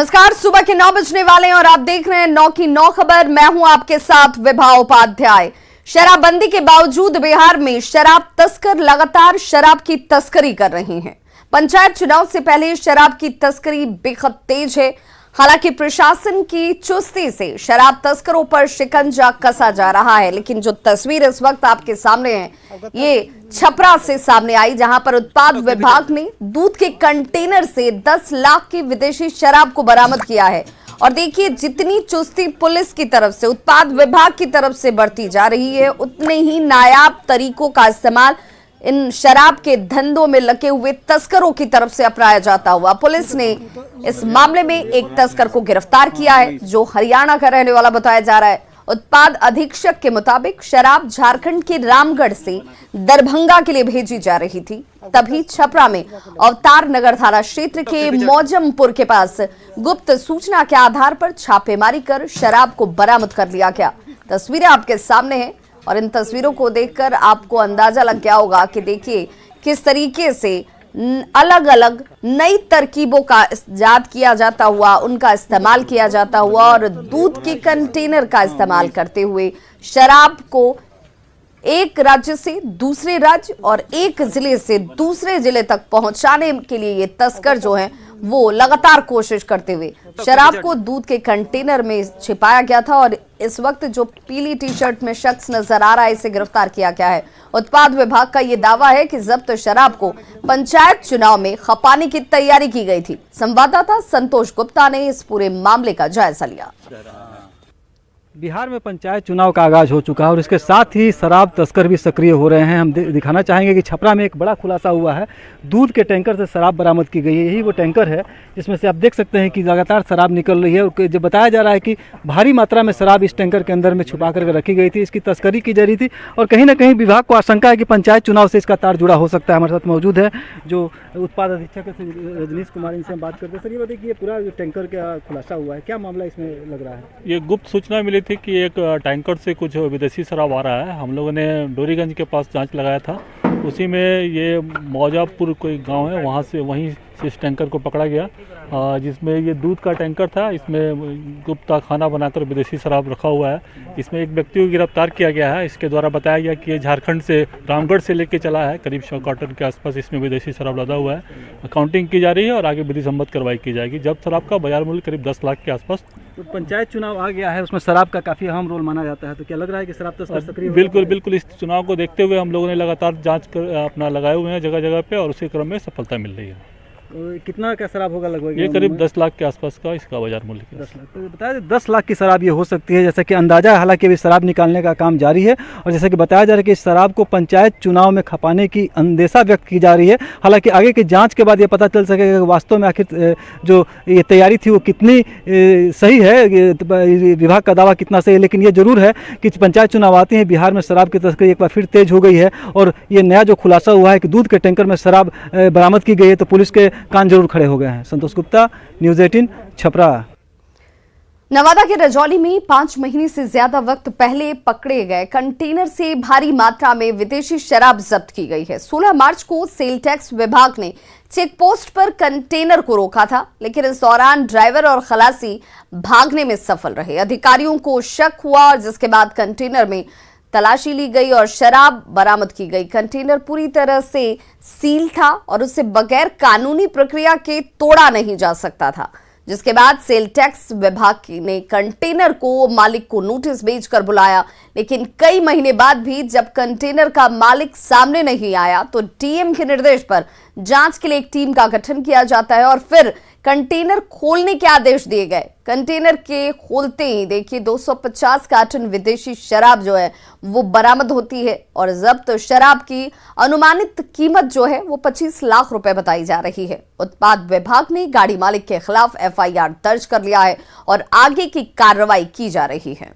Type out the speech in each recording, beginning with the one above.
नमस्कार, सुबह के 9 बजने वाले हैं और आप देख रहे हैं 9 की 9 खबर। मैं हूं आपके साथ विभा उपाध्याय। शराबबंदी के बावजूद बिहार में शराब तस्कर लगातार शराब की तस्करी कर रहे हैं। पंचायत चुनाव से पहले शराब की तस्करी बेहद तेज है। हालांकि प्रशासन की चुस्ती से शराब तस्करों पर शिकंजा कसा जा रहा है, लेकिन जो तस्वीर इस वक्त आपके सामने है, ये छपरा से सामने आई, जहां पर उत्पाद विभाग ने दूध के कंटेनर से 10 लाख की विदेशी शराब को बरामद किया है। और देखिए, जितनी चुस्ती पुलिस की तरफ से, उत्पाद विभाग की तरफ से बढ़ती जा रही है, उतने ही नायाब तरीकों का इस्तेमाल इन शराब के धंधों में लगे हुए तस्करों की तरफ से अपनाया जाता हुआ पुलिस ने इस मामले में एक तस्कर को गिरफ्तार किया है, जो हरियाणा का रहने वाला बताया जा रहा है। उत्पाद अधीक्षक के मुताबिक शराब झारखंड के रामगढ़ से दरभंगा के लिए भेजी जा रही थी। तभी छपरा में अवतार नगर थाना क्षेत्र के मौजमपुर के पास गुप्त सूचना के आधार पर छापेमारी कर शराब को बरामद कर लिया गया। तस्वीरें आपके सामने हैं और इन तस्वीरों को देखकर आपको अंदाजा लग गया होगा कि देखिए किस तरीके से अलग अलग नई तरकीबों का इजाद किया जाता हुआ, उनका इस्तेमाल किया जाता हुआ और दूध के कंटेनर का इस्तेमाल करते हुए शराब को एक राज्य से दूसरे राज्य और एक जिले से दूसरे जिले तक पहुंचाने के लिए ये तस्कर जो हैं वो लगातार कोशिश करते हुए शराब को दूध के कंटेनर में छिपाया गया था। और इस वक्त जो पीली टी शर्ट में शख्स नजर आ रहा है, इसे गिरफ्तार किया गया है। उत्पाद विभाग का ये दावा है कि जब्त शराब को पंचायत चुनाव में खपाने की तैयारी की गई थी। संवाददाता संतोष गुप्ता ने इस पूरे मामले का जायजा लिया। बिहार में पंचायत चुनाव का आगाज हो चुका है और इसके साथ ही शराब तस्कर भी सक्रिय हो रहे हैं। हम दिखाना चाहेंगे कि छपरा में एक बड़ा खुलासा हुआ है। दूध के टैंकर से शराब बरामद की गई है। यही वो टैंकर है जिसमें से आप देख सकते हैं कि लगातार शराब निकल रही है। और जो बताया जा रहा है कि भारी मात्रा में शराब इस टैंकर के अंदर में छुपा करके रखी गई थी, इसकी तस्करी की जा रही थी। और कहीं ना कहीं विभाग को आशंका है कि पंचायत चुनाव से इसका तार जुड़ा हो सकता है। हमारे साथ मौजूद है जो उत्पाद अधीक्षक रजनीश कुमार, इनसे हम बात करते हैं। सर, ये बताइए कि ये पूरा जो टैंकर का खुलासा हुआ है, क्या मामला इसमें लग रहा है? ये गुप्त सूचना मिली थी कि एक टैंकर से कुछ विदेशी शराब आ रहा है। हम लोगों ने डोरीगंज के पास जांच लगाया था। उसी में ये मौजापुर कोई गांव है, वहां से वहीं से इस टैंकर को पकड़ा गया, जिसमें ये दूध का टैंकर था। इसमें गुप्ता खाना बनाकर विदेशी शराब रखा हुआ है। इसमें एक व्यक्ति को गिरफ्तार किया गया है। इसके द्वारा बताया गया कि ये झारखंड से रामगढ़ से लेके चला है। करीब 100 कार्टन के आसपास इसमें विदेशी शराब लदा हुआ है। काउंटिंग की जा रही है और आगे विधि सम्मत कार्रवाई की जाएगी। जब शराब का बाजार मूल्य करीब 10 लाख के आसपास। तो पंचायत चुनाव आ गया है, उसमें शराब का काफी अहम रोल माना जाता है, तो क्या लग रहा है कि शराब तस्कर सक्रिय? बिल्कुल इस चुनाव को देखते हुए हम लोगों ने लगातार जांच कर अपना लगाए हुए हैं जगह जगह पे, और उसी क्रम में सफलता मिल रही है। कितना का शराब होगा लगभग? ये करीब 10 लाख के आसपास का इसका बाजार मूल्य। 10 लाख, तो बताया 10 लाख की शराब ये हो सकती है, जैसा कि अंदाजा है। हालांकि अभी शराब निकालने का काम जारी है और जैसा कि बताया जा रहा है कि इस शराब को पंचायत चुनाव में खपाने की अंदेशा व्यक्त की जा रही है। हालांकि आगे की जांच के बाद ये पता चल सकेगा कि वास्तव में आखिर जो ये तैयारी थी वो कितनी सही है, विभाग का दावा कितना सही है। लेकिन ये जरूर है कि पंचायत चुनाव आते हैं, बिहार में शराब की तस्करी एक बार फिर तेज हो गई है। और ये नया जो खुलासा हुआ है कि दूध के टैंकर में शराब बरामद की गई है, तो पुलिस के कान जरूर खड़े हो गए हैं। संतोष गुप्ता, न्यूज़ 18, छपरा। नवादा के रजौली में 5 महीने से ज्यादा वक्त पहले पकड़े गए कंटेनर से भारी मात्रा में विदेशी शराब जब्त की गई है। 16 मार्च को सेल टैक्स विभाग ने चेक पोस्ट पर कंटेनर को रोका था, लेकिन इस दौरान ड्राइवर और खलासी भागने में सफल रहे। अधिकारियों को शक हुआ और जिसके बाद कंटेनर में तलाशी ली गई और शराब बरामद की गई। कंटेनर पूरी तरह से सील था और उसे बगैर कानूनी प्रक्रिया के तोड़ा नहीं जा सकता था, जिसके बाद सेल टैक्स विभाग ने कंटेनर को मालिक को नोटिस भेजकर बुलाया। लेकिन कई महीने बाद भी जब कंटेनर का मालिक सामने नहीं आया, तो डीएम के निर्देश पर जांच के लिए एक टीम का गठन किया जाता है और फिर कंटेनर खोलने के आदेश दिए गए। कंटेनर के खोलते ही देखिए 250 कार्टन विदेशी शराब जो है वो बरामद होती है और जब्त शराब की अनुमानित कीमत जो है वो 25 लाख रुपए बताई जा रही है। उत्पाद विभाग ने गाड़ी मालिक के खिलाफ एफआईआर दर्ज कर लिया है और आगे की कार्रवाई की जा रही है।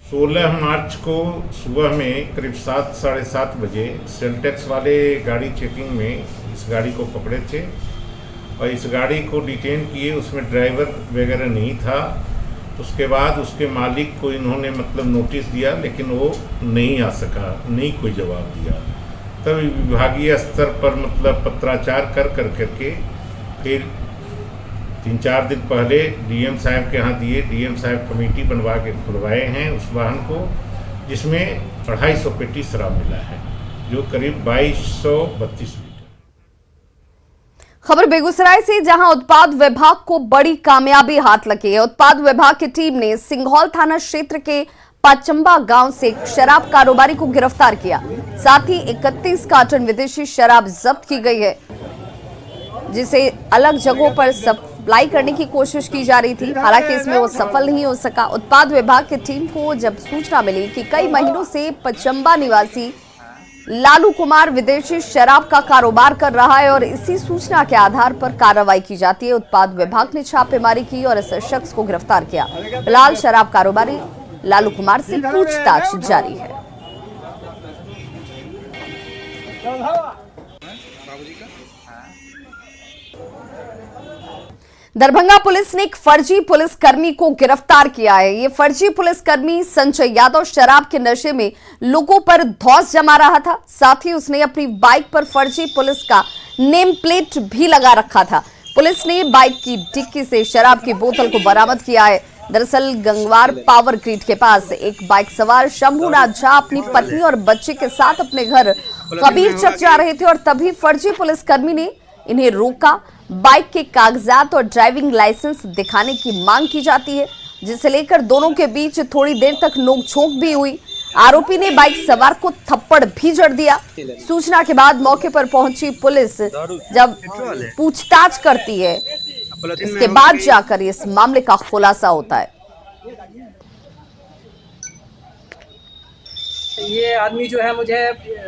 16 मार्च को सुबह में करीब 7 साढ़े 7 बजे सेल टैक्स वाले गाड़ी चेकिंग में इस गाड़ी को पकड़े थे और इस गाड़ी को डिटेन किए। उसमें ड्राइवर वगैरह नहीं था। उसके बाद उसके मालिक को इन्होंने मतलब नोटिस दिया, लेकिन वो नहीं आ सका, नहीं कोई जवाब दिया। तब विभागीय स्तर पर मतलब पत्राचार कर करके फिर 3-4 दिन पहले डीएम साहब के यहाँ दिए। डीएम साहब कमेटी बनवा के खुलवाए हैं उस वाहन को, जिसमें 250 पेटी शराब मिला है, जो करीब 2232 लीटर। खबर बेगूसराय से, जहां उत्पाद विभाग को बड़ी कामयाबी हाथ लगी है। उत्पाद विभाग की टीम ने सिंघौल थाना क्षेत्र के पाचंबा गांव से एक शराब कारोबारी को गिरफ्तार किया। साथ ही 31 कार्टन विदेशी शराब जब्त की गई है, जिसे अलग जगहों पर सप्लाई करने की कोशिश की जा रही थी। हालांकि इसमें वो सफल नहीं हो सका। उत्पाद विभाग की टीम को जब सूचना मिली कि कई महीनों से पचंबा निवासी लालू कुमार विदेशी शराब का कारोबार कर रहा है और इसी सूचना के आधार पर कार्रवाई की जाती है, उत्पाद विभाग ने छापेमारी की और इस शख्स को गिरफ्तार किया। फिलहाल शराब कारोबारी लालू कुमार से पूछताछ जारी है। दरभंगा पुलिस ने एक फर्जी पुलिसकर्मी को गिरफ्तार किया है। ये फर्जी पुलिसकर्मी संजय यादव शराब के नशे में लोगों पर धौंस जमा रहा था। साथ ही उसने अपनी बाइक पर फर्जी पुलिस का नेम प्लेट भी लगा रखा था। पुलिस ने बाइक की डिक्की से शराब की बोतल को बरामद किया है। दरअसल गंगवार पावर ग्रिड के पास एक बाइक सवार शंभूनाथ झा अपनी पत्नी और बच्चे के साथ अपने घर कबीरचक जा रहे थे और तभी फर्जी पुलिसकर्मी ने इन्हें रोका। बाइक के कागजात और ड्राइविंग लाइसेंस दिखाने की मांग की जाती है, जिसे लेकर दोनों के बीच थोड़ी देर तक नोकझोंक भी हुई। आरोपी ने बाइक सवार को थप्पड़ भी जड़ दिया। सूचना के बाद मौके पर पहुंची पुलिस जब पूछताछ करती है, इसके बाद जाकर इस मामले का खुलासा होता है। ये आदमी जो है मुझे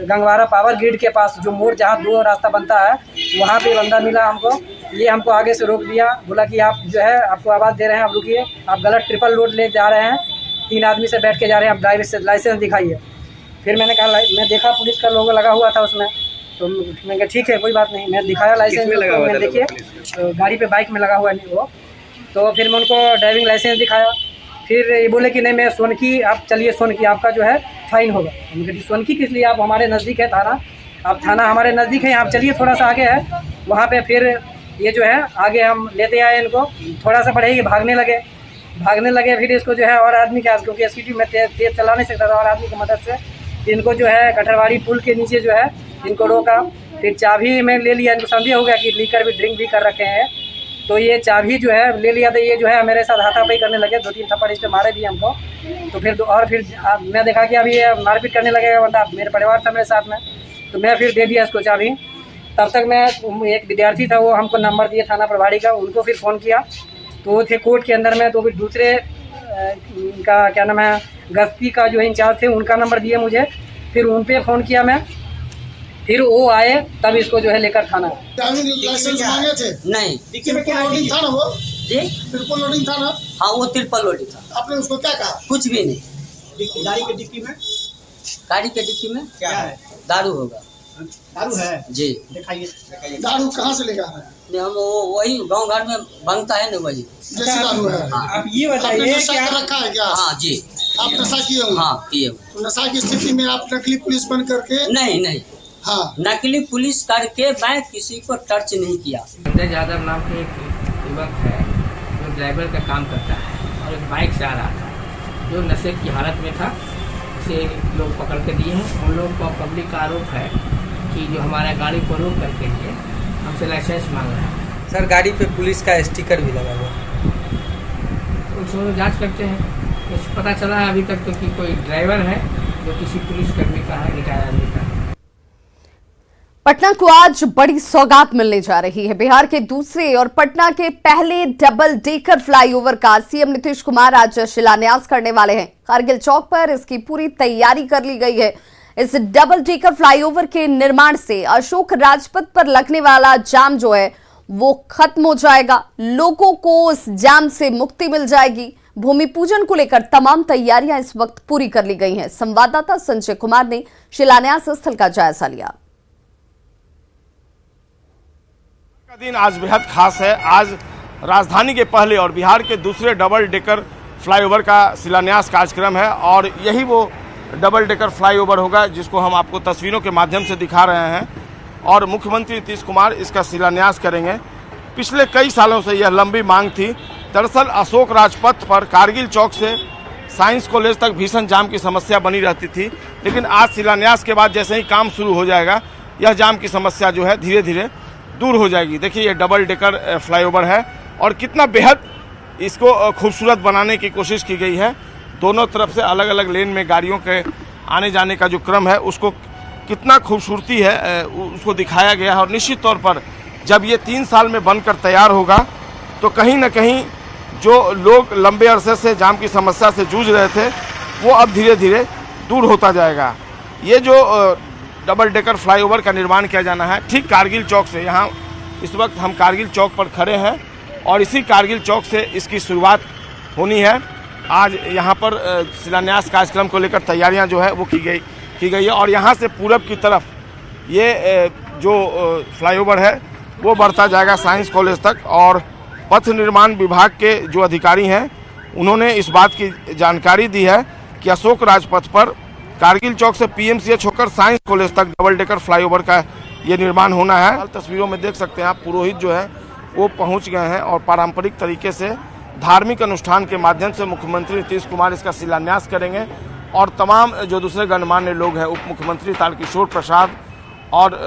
गंगवारा पावर ग्रिड के पास जो मोड़ जहाँ 2 रास्ता बनता है वहाँ पे बंदा मिला हमको। ये हमको आगे से रोक दिया, बोला कि आप जो है आपको आवाज़ दे रहे हैं, आप रुकिए, आप गलत ट्रिपल रोड ले जा रहे हैं, 3 आदमी से बैठ के जा रहे हैं, आप ड्राइविंग लाइसेंस दिखाइए। फिर मैंने कहा, मैं देखा पुलिस का लोगो लगा हुआ था उसमें, तो मैंने कहा ठीक है कोई बात नहीं। मैं दिखाया लाइसेंस, मैंने देखिए गाड़ी पे बाइक में लगा हुआ नहीं वो। तो फिर मैं उनको ड्राइविंग लाइसेंस दिखाया। फिर ये बोले कि नहीं मैं सोनकी, आप चलिए सोनकी, आपका जो है फाइन होगा। मैंने कहा सोनकी किस लिए, आप हमारे नज़दीक है थाना, आप थाना हमारे नज़दीक है, आप चलिए थोड़ा सा आगे है वहाँ पे। फिर ये जो है आगे हम लेते आए इनको, थोड़ा सा बढ़े भागने लगे। फिर इसको जो है और आदमी के, क्योंकि स्कूटी में तेज चला नहीं सकता था, और आदमी की मदद से इनको जो है कटरवाड़ी पुल के नीचे जो है इनको रोका। फिर चाबी में ले लिया, इनको संदेह हो गया कि लीकर भी ड्रिंक भी कर रखे हैं, तो ये चाबी जो है ले लिया। तो ये जो है मेरे साथ हाथापाई करने लगे, 2-3 थप्पड़ इस पे मारे भी हमको। तो फिर मैं देखा कि अभी ये मारपीट करने लगेगा बंदा, मेरे परिवार था मेरे साथ में, तो मैं फिर दे दिया इसको चाबी। तब तक मैं, एक विद्यार्थी था वो हमको नंबर दिए थाना प्रभारी का, उनको फिर फ़ोन किया, तो वो थे कोर्ट के अंदर में। तो फिर दूसरे का क्या नाम है, गश्ती का जो इंचार्ज थे उनका नंबर दिए मुझे, फिर उन पर फ़ोन किया मैं, फिर वो आए, तब इसको जो है लेकर थाना। लाइसेंस मांगे थे? नहीं। ट्रिपल लोडिंग था ना वो? जी ट्रिपल लोडिंग था ना? हाँ वो ट्रिपल लोडिंग था। आपने उसको क्या कहा? कुछ भी नहीं। गाड़ी के डिक्की में? गाड़ी के डिक्की में क्या है? दारू होगा। दारू है जी। दिखाइए। दारू कहाँ से लेकर आ रहे हैं? हम वही गांव घर में बनता है ना, वही जैसी दारू है। आप ये बताइए, नशा कर रखा है क्या? हाँ जी। आप नशा किए हुए? हाँ किए। तो नशा की स्थिति में आप नकली पुलिस बन करके? नहीं। हाँ, नकली पुलिस करके मैं किसी को टच नहीं किया। संजय यादव नाम के एक युवक है जो ड्राइवर का काम करता है और एक बाइक से आ रहा था, जो नशे की हालत में था। उसे लोग पकड़ के दिए हैं। उन लोग को पब्लिक का आरोप है कि जो हमारा गाड़ी को रोक करके लिए हमसे लाइसेंस मांग रहा है। सर गाड़ी पे पुलिस का स्टिकर भी लगा हुआ। उसको जांच करते हैं। कुछ पता चला है अभी तक तो कि कोई ड्राइवर है जो किसी पुलिसकर्मी का है, रिटायर्ड आदमी का। पटना को आज बड़ी सौगात मिलने जा रही है। बिहार के दूसरे और पटना के पहले डबल डेकर फ्लाईओवर का सीएम नीतीश कुमार आज शिलान्यास करने वाले हैं। कारगिल चौक पर इसकी पूरी तैयारी कर ली गई है। इस डबल डेकर फ्लाईओवर के निर्माण से अशोक राजपथ पर लगने वाला जाम जो है वो खत्म हो जाएगा। लोगों को इस जाम से मुक्ति मिल जाएगी। भूमि पूजन को लेकर तमाम तैयारियां इस वक्त पूरी कर ली गई हैं। संवाददाता संजय कुमार ने शिलान्यास स्थल का जायजा लिया। दिन आज बेहद खास है। आज राजधानी के पहले और बिहार के दूसरे डबल डेकर फ्लाईओवर का शिलान्यास कार्यक्रम है और यही वो डबल डेकर फ्लाईओवर होगा जिसको हम आपको तस्वीरों के माध्यम से दिखा रहे हैं और मुख्यमंत्री नीतीश कुमार इसका शिलान्यास करेंगे। पिछले कई सालों से यह लंबी मांग थी। दरअसल अशोक राजपथ पर कारगिल चौक से साइंस कॉलेज तक भीषण जाम की समस्या बनी रहती थी, लेकिन आज शिलान्यास के बाद जैसे ही काम शुरू हो जाएगा यह जाम की समस्या जो है धीरे धीरे दूर हो जाएगी। देखिए ये डबल डेकर फ्लाईओवर है और कितना बेहद इसको खूबसूरत बनाने की कोशिश की गई है। दोनों तरफ से अलग अलग लेन में गाड़ियों के आने जाने का जो क्रम है उसको कितना खूबसूरती है उसको दिखाया गया है। और निश्चित तौर पर जब ये 3 साल में बनकर तैयार होगा तो कहीं ना कहीं जो लोग लंबे अरसे से जाम की समस्या से जूझ रहे थे वो अब धीरे धीरे दूर होता जाएगा। ये जो डबल डेकर फ्लाईओवर का निर्माण किया जाना है ठीक कारगिल चौक से, यहाँ इस वक्त हम कारगिल चौक पर खड़े हैं और इसी कारगिल चौक से इसकी शुरुआत होनी है। आज यहाँ पर शिलान्यास कार्यक्रम को लेकर तैयारियाँ जो है वो की गई है और यहाँ से पूरब की तरफ ये जो फ्लाईओवर है वो बढ़ता जाएगा साइंस कॉलेज तक। और पथ निर्माण विभाग के जो अधिकारी हैं उन्होंने इस बात की जानकारी दी है कि अशोक राजपथ पर कारगिल चौक से पीएमसीएच होकर साइंस कॉलेज तक डबल डेकर फ्लाईओवर का ये निर्माण होना है। तस्वीरों में देख सकते हैं आप, पुरोहित जो है वो पहुंच गए हैं और पारंपरिक तरीके से धार्मिक अनुष्ठान के माध्यम से मुख्यमंत्री नीतीश कुमार इसका शिलान्यास करेंगे और तमाम जो दूसरे गणमान्य लोग हैं, उप मुख्यमंत्री तारकिशोर प्रसाद और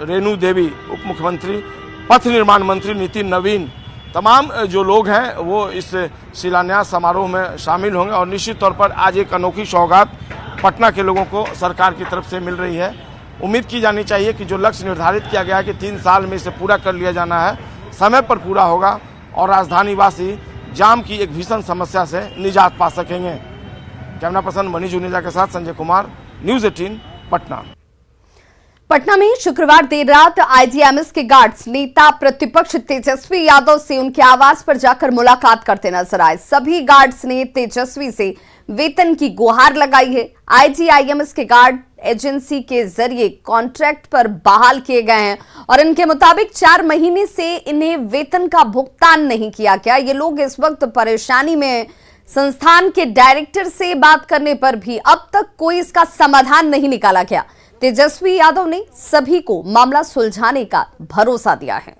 रेणु देवी, उप मुख्यमंत्री, पथ निर्माण मंत्री नितिन नवीन, तमाम जो लोग हैं वो इस शिलान्यास समारोह में शामिल होंगे। और निश्चित तौर पर आज एक अनोखी सौगात पटना के लोगों को सरकार की तरफ से मिल रही है। उम्मीद की जानी चाहिए कि जो लक्ष्य निर्धारित किया गया है कि 3 साल में इसे पूरा कर लिया जाना है, समय पर पूरा होगा और राजधानी वासी जाम की एक भीषण समस्या से निजात पा सकेंगे। कैमरा पर्सन मनीष जुनेजा के साथ संजय कुमार, न्यूज़ 18 पटना। पटना में शुक्रवार देर रात आईजीएमएस के गार्ड्स नेता प्रतिपक्ष तेजस्वी यादव से उनके आवास पर जाकर मुलाकात करते नजर आए। सभी गार्ड्स ने तेजस्वी से वेतन की गुहार लगाई है। आईजीआईएमएस के गार्ड एजेंसी के जरिए कॉन्ट्रैक्ट पर बहाल किए गए हैं और इनके मुताबिक 4 महीने से इन्हें वेतन का भुगतान नहीं किया गया। ये लोग इस वक्त परेशानी में। संस्थान के डायरेक्टर से बात करने पर भी अब तक कोई इसका समाधान नहीं निकाला गया। तेजस्वी यादव ने सभी को मामला सुलझाने का भरोसा दिया है।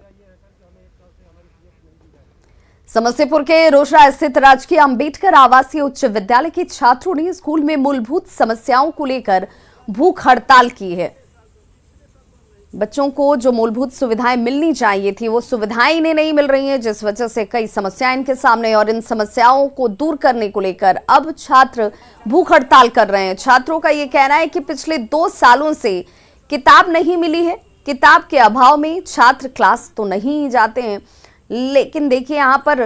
समस्तीपुर के रोसड़ा स्थित राजकीय अंबेडकर आवासीय उच्च विद्यालय के छात्रों ने स्कूल में मूलभूत समस्याओं को लेकर भूख हड़ताल की है। बच्चों को जो मूलभूत सुविधाएं मिलनी चाहिए थी वो सुविधाएं इन्हें नहीं मिल रही हैं, जिस वजह से कई समस्याएं इनके सामने और इन समस्याओं को दूर करने को लेकर अब छात्र भूख हड़ताल कर रहे हैं। छात्रों का ये कहना है कि पिछले 2 सालों से किताब नहीं मिली है। किताब के अभाव में छात्र क्लास तो नहीं जाते हैं, लेकिन देखिए यहाँ पर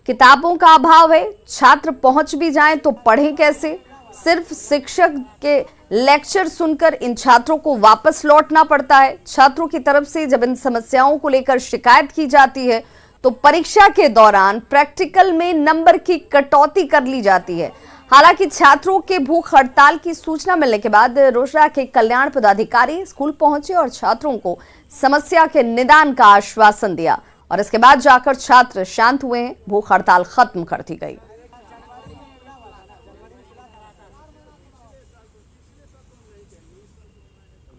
किताबों का अभाव है। छात्र पहुंच भी जाएं तो पढ़ें कैसे। सिर्फ शिक्षक के लेक्चर सुनकर इन छात्रों को वापस लौटना पड़ता है। छात्रों की तरफ से जब इन समस्याओं को लेकर शिकायत की जाती है तो परीक्षा के दौरान प्रैक्टिकल में नंबर की कटौती कर ली जाती है। हालांकि छात्रों के भूख हड़ताल की सूचना मिलने के बाद रोसड़ा के कल्याण पदाधिकारी स्कूल पहुंचे और छात्रों को समस्या के निदान का आश्वासन दिया और इसके बाद जाकर छात्र शांत हुए हैं। भूख हड़ताल खत्म कर दी गई।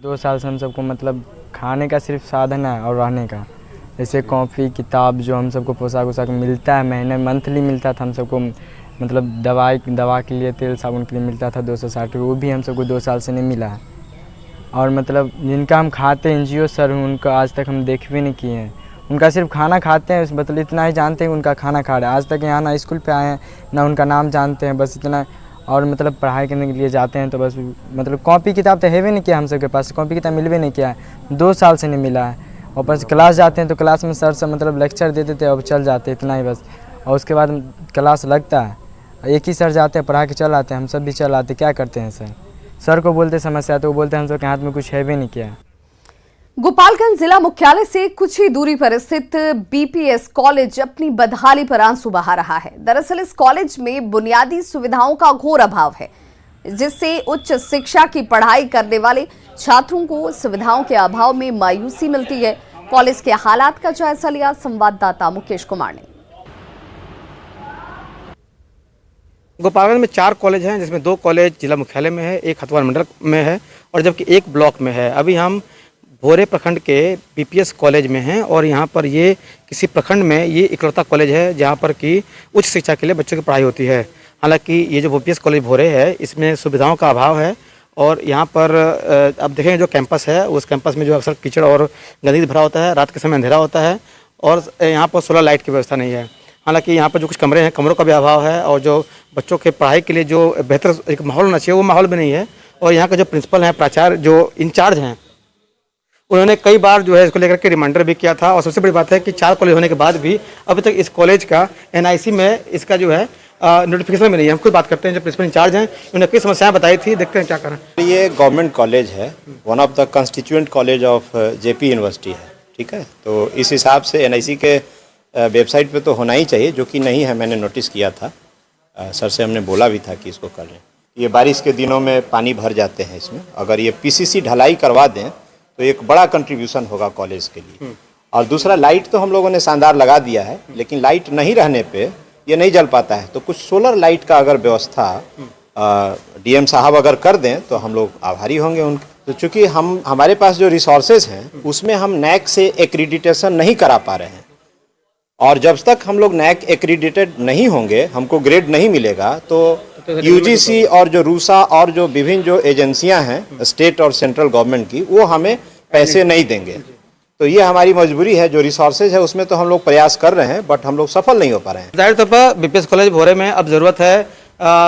2 साल से हम सबको मतलब खाने का सिर्फ साधन है और रहने का, जैसे कॉपी किताब जो हम सबको पोशाक वोशाक मिलता है, महीने मंथली मिलता था हम सबको, मतलब दवा के लिए तेल साबुन के लिए मिलता था 260 रुपये, वो भी हम सबको 2 साल से नहीं मिला है। और मतलब जिनका हम खाते एनजीओ सर हैं उनका आज तक हम देख भी नहीं किए हैं। उनका सिर्फ खाना खाते हैं, मतलब इतना ही जानते हैं उनका खाना खा रहे हैं। आज तक यहाँ ना स्कूल पे आए हैं ना उनका नाम जानते हैं, बस इतना। और मतलब पढ़ाई करने के लिए जाते हैं तो बस मतलब कॉपी किताब तो है भी नहीं किया हम सब के पास, कॉपी किताब मिल भी नहीं किया है, 2 साल से नहीं मिला है। और बस क्लास जाते हैं तो क्लास में सर से मतलब लेक्चर दे देते हैं और चल जाते हैं, इतना ही बस। और उसके बाद क्लास लगता है, एक ही सर जाते हैं पढ़ा के चल आते हैं, हम सब भी चल आते। क्या करते हैं सर को बोलते समस्या तो वो बोलते हैं हम सब के हाथ में कुछ है भी नहीं किया। गोपालगंज जिला मुख्यालय से कुछ ही दूरी पर स्थित बीपीएस कॉलेज अपनी बदहाली पर आंसू बहा रहा है। दरअसल इस कॉलेज में बुनियादी सुविधाओं का घोर अभाव है, जिससे उच्च शिक्षा की पढ़ाई करने वाले छात्रों को सुविधाओं के अभाव में मायूसी मिलती है। कॉलेज के हालात का जायजा लिया संवाददाता मुकेश कुमार ने। गोपालगंज में 4 कॉलेज हैं, जिसमें 2 कॉलेज जिला मुख्यालय में है, एक हथवार मंडल में है और जबकि एक ब्लॉक में है। अभी हम भोरे प्रखंड के पीपीएस कॉलेज में हैं और यहाँ पर ये किसी प्रखंड में ये इकलौता कॉलेज है जहाँ पर कि उच्च शिक्षा के लिए बच्चों की पढ़ाई होती है। हालांकि ये जो पीपीएस कॉलेज भोरे है इसमें सुविधाओं का अभाव है और यहाँ पर अब देखें जो कैंपस है उस कैंपस में जो अक्सर कीचड़ और गंदगी भरा होता है, रात के समय अंधेरा होता है और यहाँ पर सोलर लाइट की व्यवस्था नहीं है। हालांकि यहाँ पर जो कुछ कमरे हैं कमरों का भी अभाव है और जो बच्चों के पढ़ाई के लिए जो बेहतर एक माहौल होना चाहिए वो माहौल भी नहीं है। और यहाँ का जो प्रिंसिपल हैं, प्राचार्य जो इंचार्ज हैं, उन्होंने कई बार जो है इसको लेकर के रिमाइंडर भी किया था। और सबसे बड़ी बात है कि 4 कॉलेज होने के बाद भी अभी तक इस कॉलेज का एनआईसी में इसका जो है नोटिफिकेशन में नहीं है। हम खुद बात करते हैं जो प्रिंसिपल इंचार्ज हैं, उन्होंने कई समस्याएं बताई थी, देखते हैं क्या करें। ये गवर्नमेंट कॉलेज है, one of the constituent college of JP university है, ठीक है। तो इस हिसाब से एनआईसी के वेबसाइट पे तो होना ही चाहिए, जो कि नहीं है। मैंने नोटिस किया था, सर से हमने बोला भी था कि इसको कर लें। ये बारिश के दिनों में पानी भर जाते हैं इसमें, अगर ये पीसीसी ढलाई करवा दें तो एक बड़ा कंट्रीब्यूशन होगा कॉलेज के लिए। और दूसरा, लाइट तो हम लोगों ने शानदार लगा दिया है, लेकिन लाइट नहीं रहने पे ये नहीं जल पाता है। तो कुछ सोलर लाइट का अगर व्यवस्था डीएम साहब अगर कर दें तो हम लोग आभारी होंगे उनके। तो चूँकि हमारे पास जो रिसोर्सेज हैं उसमें हम नैक से एक्रीडिटेशन नहीं करा पा रहे हैं, और जब तक हम लोग नैक एक्रीडिटेड नहीं होंगे, हमको ग्रेड नहीं मिलेगा, तो यूजीसी और जो रूसा और जो विभिन्न जो एजेंसियां हैं स्टेट और सेंट्रल गवर्नमेंट की, वो हमें पैसे नहीं देंगे। तो ये हमारी मजबूरी है। जो रिसोर्सेज है उसमें तो हम लोग प्रयास कर रहे हैं, बट हम लोग सफल नहीं हो पा रहे हैं। जाहिर तौर पर बीपीएस कॉलेज भोरे में अब ज़रूरत है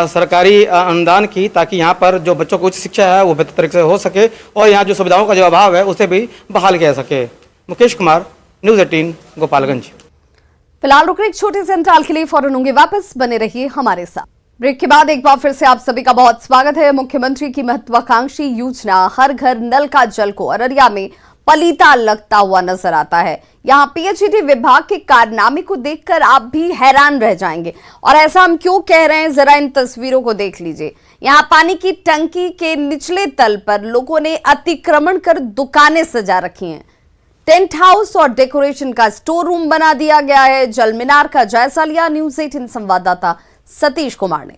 सरकारी अनुदान की, ताकि यहाँ पर जो बच्चों को उच्च शिक्षा है वो बेहतर तरीके से हो सके और यहाँ जो सुविधाओं का जो अभाव है उसे भी बहाल किया जा सके। मुकेश कुमार, न्यूज़ 18, गोपालगंज। फिलहाल रुक रहे एक छोटे से अंतराल के लिए, फौरन होंगे वापस, बने रहिए हमारे साथ। ब्रेक के बाद एक बार फिर से आप सभी का बहुत स्वागत है। मुख्यमंत्री की महत्वाकांक्षी योजना हर घर नल का जल को अररिया में पलीता लगता हुआ नजर आता है। यहाँ पीएचईडी विभाग के कारनामे को देखकर आप भी हैरान रह जाएंगे। और ऐसा हम क्यों कह रहे हैं, जरा इन तस्वीरों को देख लीजिए। यहाँ पानी की टंकी के निचले तल पर लोगों ने अतिक्रमण कर दुकानें सजा रखी हैं। टेंट हाउस और डेकोरेशन का स्टोर रूम बना दिया गया है। जल मीनार का जायजा लिया न्यूज़ 18 संवाददाता सतीश कुमार ने।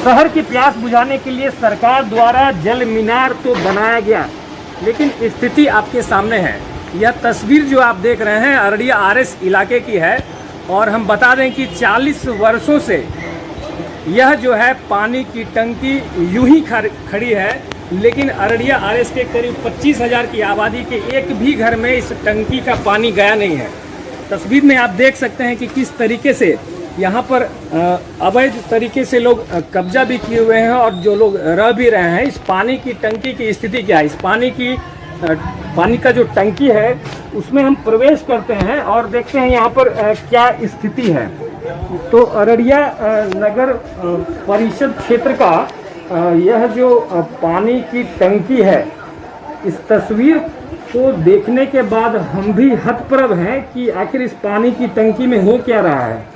शहर की प्यास बुझाने के लिए सरकार द्वारा जल मीनार तो बनाया गया, लेकिन स्थिति आपके सामने है। यह तस्वीर जो आप देख रहे हैं अररिया आरएस इलाके की है, और हम बता दें कि 40 वर्षों से यह जो है पानी की टंकी यूं ही खड़ी है, लेकिन अररिया आरएस के करीब 25,000 की आबादी के एक भी घर में इस टंकी का पानी गया नहीं है। तस्वीर में आप देख सकते हैं कि किस तरीके से यहाँ पर अवैध तरीके से लोग कब्जा भी किए हुए हैं और जो लोग रह भी रहे हैं। इस पानी की टंकी की स्थिति क्या है, इस पानी का जो टंकी है उसमें हम प्रवेश करते हैं और देखते हैं यहाँ पर क्या स्थिति है। तो अररिया नगर परिषद क्षेत्र का यह जो पानी की टंकी है, इस तस्वीर को देखने के बाद हम भी हतप्रभ हैं कि आखिर इस पानी की टंकी में हो क्या रहा है।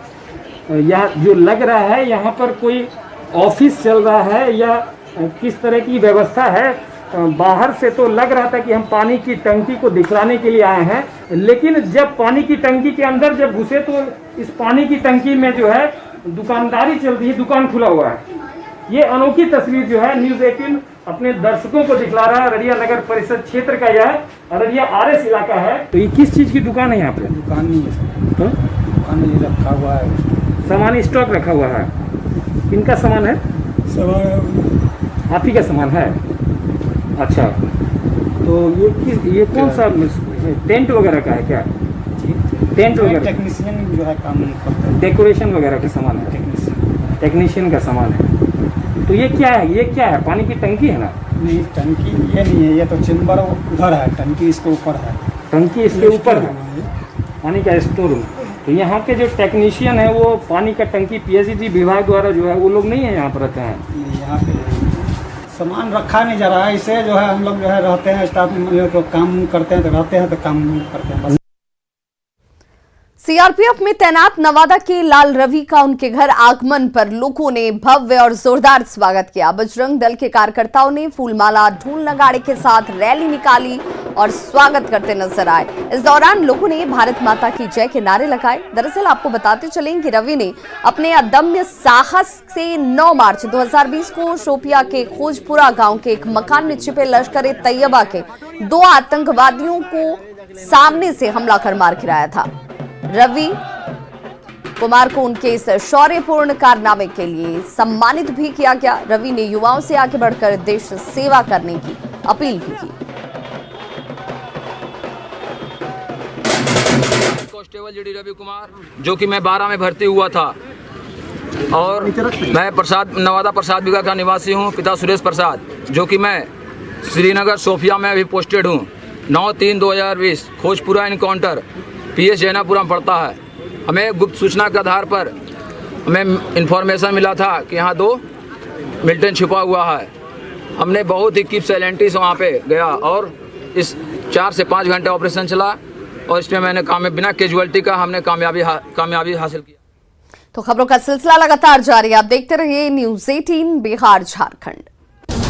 यह जो लग रहा है यहाँ पर कोई ऑफिस चल रहा है या किस तरह की व्यवस्था है। बाहर से तो लग रहा था कि हम पानी की टंकी को दिखलाने के लिए आए हैं, लेकिन जब पानी की टंकी के अंदर जब घुसे तो इस पानी की टंकी में जो है दुकानदारी चल रही है, दुकान खुला हुआ है। ये अनोखी तस्वीर जो है न्यूज़ 18 अपने दर्शकों को दिखला रहा है। अररिया नगर परिषद क्षेत्र का यह अररिया आरएस इलाका है। तो ये किस चीज़ की दुकान है यहाँ पे? दुकान नहीं है, तो दुकान ये रखा हुआ है, सामान स्टॉक रखा हुआ है। किनका सामान है? आप ही का सामान है। अच्छा, तो ये कौन सा टेंट वगैरह का है क्या? टेंट वगैरह टेक्नीशियन जो है काम करता है, डेकोरेशन वगैरह का सामान है, टेक्नीशियन का सामान है। तो ये क्या है? ये क्या है? पानी की टंकी है ना? नहीं, टंकी ये नहीं है, ये तो चेम्बर उधर है, टंकी इसके ऊपर है। टंकी इसके ऊपर है, पानी का स्टोर रूम। तो यहाँ के जो टेक्नीशियन है वो पानी का टंकी पीएचईडी विभाग द्वारा जो है वो लोग नहीं है यहाँ पर रहते हैं। यहाँ पे सामान रखा नहीं जा रहा है, इसे जो है हम लोग जो है रहते हैं, स्टाफ तो काम करते हैं, तो रहते हैं तो काम करते हैं। सीआरपीएफ में तैनात नवादा के लाल रवि का उनके घर आगमन पर लोगों ने भव्य और जोरदार स्वागत किया। बजरंग दल के कार्यकर्ताओं ने फूलमाला, ढोल नगाड़े के साथ रैली निकाली और स्वागत करते नजर आए। इस दौरान लोगों ने भारत माता की जय के नारे लगाए। दरअसल आपको बताते चलें कि रवि ने अपने अदम्य साहस से 9 मार्च 2020 को शोपिया के खोजपुरा गांव के एक मकान में छिपे लश्कर-ए-तैयबा के 2 आतंकवादियों को सामने से हमला कर मार गिराया था। रवि कुमार को उनके इस शौर्यपूर्ण कारनामे के लिए सम्मानित भी किया गया। रवि ने युवाओं से आगे बढ़कर देश सेवा करने की अपील भी की। कांस्टेबल जीडी रवि कुमार, जो कि मैं 12 में भर्ती हुआ था और मैं नवादा प्रसाद बिगा का निवासी हूं। पिता सुरेश प्रसाद, जो कि मैं श्रीनगर सोफिया में अभी पोस्टेड हूं। 9/3/2020 खोजपुरा इनकाउंटर PS जैनापुरा में पड़ता है। हमें गुप्त सूचना के आधार पर हमें इन्फॉर्मेशन मिला था कि यहाँ 2 मिलिटेंट छुपा हुआ है। हमने बहुत ही कीप साइलेंटी से वहाँ पे गया और इस 4 से 5 घंटे ऑपरेशन चला और इसमें मैंने बिना कैजुअलिटी का हमने कामयाबी हासिल की। तो खबरों का सिलसिला लगातार जारी है। आप देखते रहिए न्यूज़ 18 बिहार झारखंड।